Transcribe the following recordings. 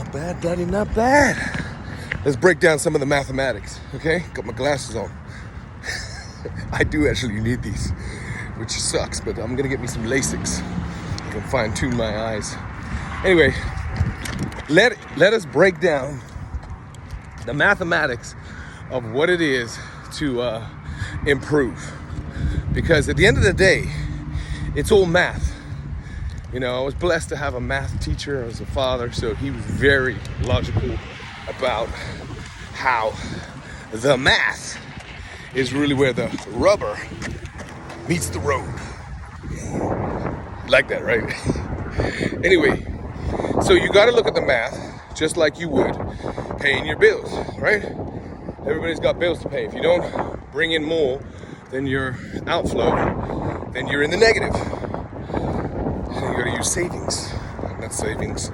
Not bad, Daddy, not bad. Let's break down some of the mathematics, okay? Got my glasses on. I do actually need these, which sucks, but I'm gonna get me some LASIKs. I can fine tune my eyes. Anyway, let us break down the mathematics of what it is to improve. Because at the end of the day, it's all math. You know, I was blessed to have a math teacher as a father, so he was very logical about how the math is really where the rubber meets the road. Like that, right? Anyway, so you got to look at the math just like you would paying your bills, right? Everybody's got bills to pay. If you don't bring in more than your outflow, then you're in the negative. And you got to use savings. Not savings.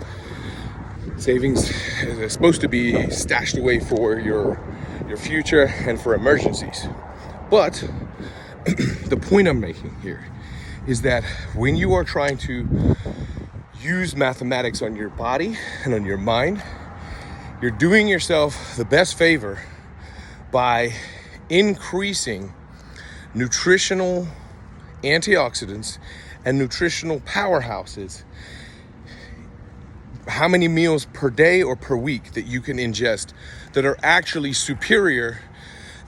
Savings is supposed to be stashed away for your future and for emergencies. But the point I'm making here is that when you are trying to use mathematics on your body and on your mind, you're doing yourself the best favor by increasing nutritional antioxidants and nutritional powerhouses. How many meals per day or per week that you can ingest that are actually superior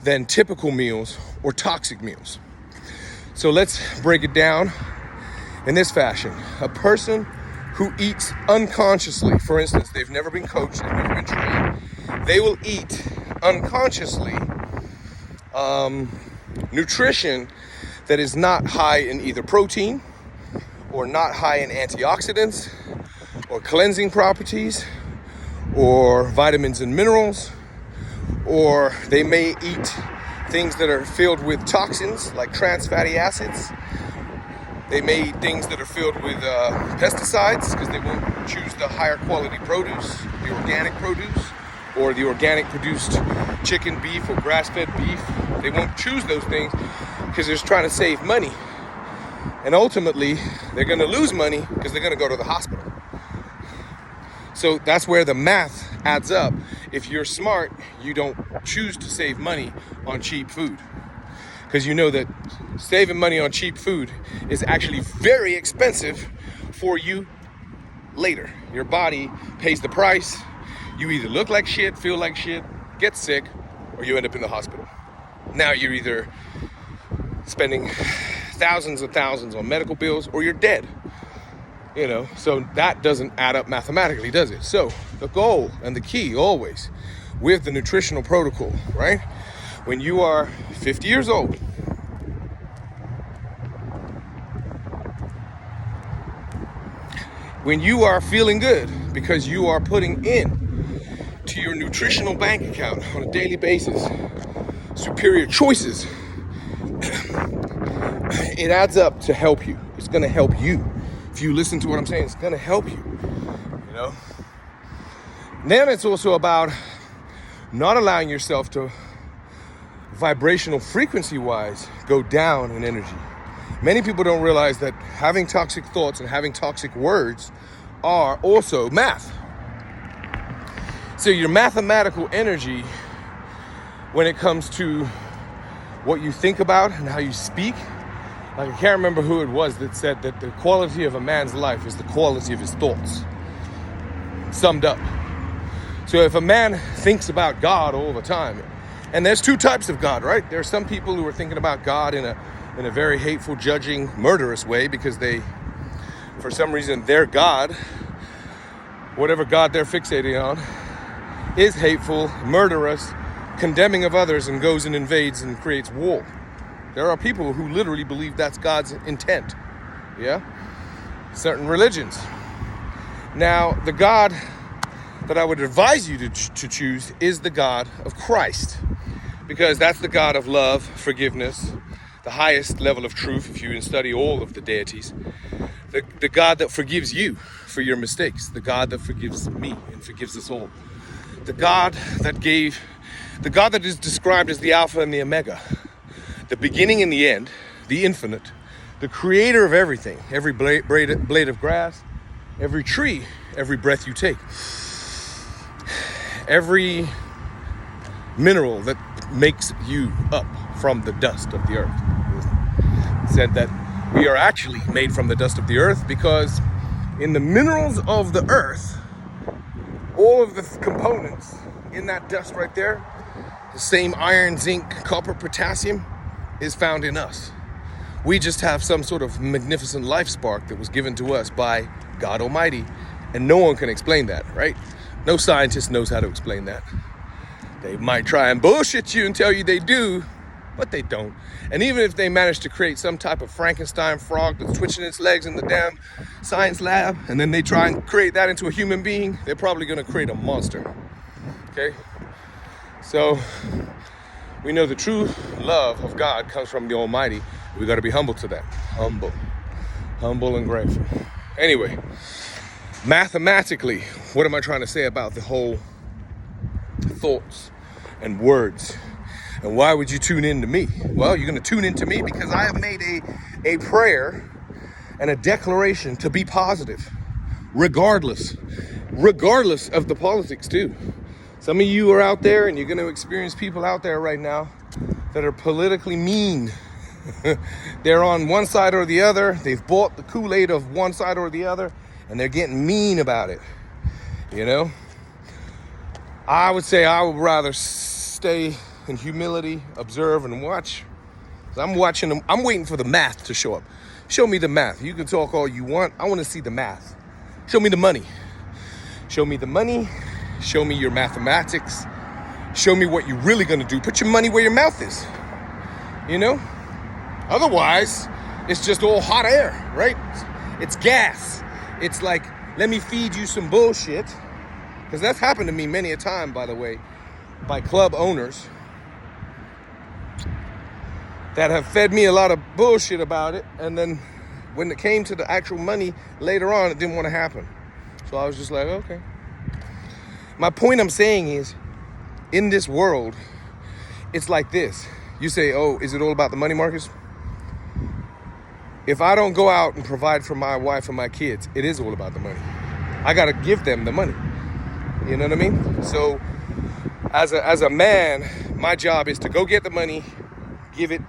than typical meals or toxic meals. So let's break it down in this fashion. A person who eats unconsciously, for instance, they've never been coached, they've never been trained, they will eat unconsciously nutrition that is not high in either protein or not high in antioxidants or cleansing properties or vitamins and minerals, or they may eat things that are filled with toxins like trans fatty acids. They may eat things that are filled with pesticides because they won't choose the higher quality produce, the organic produce, or the organic produced chicken, beef, or grass-fed beef. They won't choose those things because they're just trying to save money. And ultimately, they're going to lose money because they're going to go to the hospital. So that's where the math adds up. If you're smart, you don't choose to save money on cheap food. Because you know that saving money on cheap food is actually very expensive for you later. Your body pays the price. You either look like shit, feel like shit, get sick, or you end up in the hospital. Now you're either spending thousands and thousands on medical bills or you're dead. You know, so that doesn't add up mathematically, does it? So the goal and the key always with the nutritional protocol, right? When you are 50 years old, when you are feeling good because you are putting in to your nutritional bank account on a daily basis superior choices, it adds up to help you. It's going to help you. If you listen to what I'm saying, it's going to help you, you know. Then it's also about not allowing yourself to vibrational frequency wise go down in energy. Many people don't realize that having toxic thoughts and having toxic words are also math. So your mathematical energy, when it comes to what you think about and how you speak, like I can't remember who it was that said that the quality of a man's life is the quality of his thoughts. Summed up. So if a man thinks about God all the time, and there's two types of God, right? There are some people who are thinking about God in a very hateful, judging, murderous way because they, for some reason, their God, whatever God they're fixating on, is hateful, murderous, condemning of others, and goes and invades and creates war. There are people who literally believe that's God's intent. Yeah? Certain religions. Now, the God that I would advise you to choose is the God of Christ. Because that's the God of love, forgiveness, the highest level of truth if you study all of the deities. The God that forgives you for your mistakes. The God that forgives me and forgives us all. The God that is described as the Alpha and the Omega. The beginning and the end, the infinite, the creator of everything, every blade of grass, every tree, every breath you take. every mineral that makes you up from the dust of the earth. It said that we are actually made from the dust of the earth because in the minerals of the earth, all of the components in that dust right there, the same iron, zinc, copper, potassium is found in us. We just have some sort of magnificent life spark that was given to us by God Almighty, and no one can explain that, right? No scientist knows how to explain that. They might try and bullshit you and tell you they do, but they don't. And even if they manage to create some type of Frankenstein frog that's twitching its legs in the damn science lab, and then they try and create that into a human being, they're probably gonna create a monster, okay? So we know the true love of God comes from the Almighty. We gotta be humble to that. Humble and grateful. Anyway, mathematically, what am I trying to say about the whole thoughts and words? And why would you tune in to me? Well, you're gonna tune in to me because I have made a prayer and a declaration to be positive, regardless of the politics too. Some of you are out there and you're gonna experience people out there right now that are politically mean. They're on one side or the other. They've bought the Kool-Aid of one side or the other, and they're getting mean about it, you know? I would say I would rather stay in humility, observe, and watch. I'm watching them. I'm waiting for the math to show up. Show me the math. You can talk all you want. I want to see the math. Show me the money. Show me the money. Show me your mathematics. Show me what you're really going to do. Put your money where your mouth is, you know? Otherwise, it's just all hot air, right? It's gas. It's like, let me feed you some bullshit. Because that's happened to me many a time, by the way, by club owners that have fed me a lot of bullshit about it. And then when it came to the actual money later on, it didn't want to happen. So I was just like, okay. My point I'm saying is, in this world, it's like this. You say, oh, is it all about the money, Marcus? If I don't go out and provide for my wife and my kids, it is all about the money. I got to give them the money. You know what I mean? So as a man, my job is to go get the money, give it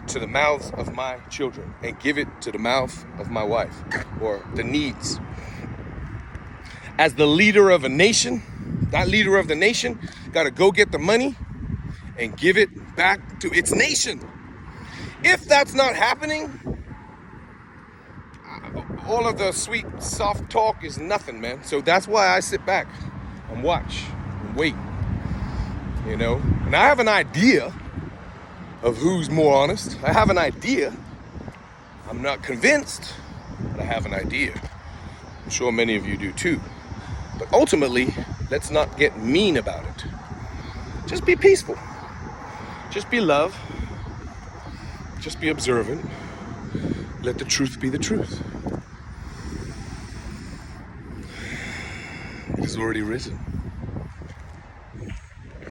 to the mouths of my children, and give it to the mouth of my wife, or the needs. As the leader of a nation, that leader of the nation got to go get the money and give it back to its nation. If that's not happening, all of the sweet, soft talk is nothing, man. So that's why I sit back and watch and wait, you know? And I have an idea of who's more honest. I have an idea. I'm not convinced, but I have an idea. I'm sure many of you do too. But ultimately, let's not get mean about it. Just be peaceful. Just be love. Just be observant. Let the truth be the truth. It is already written.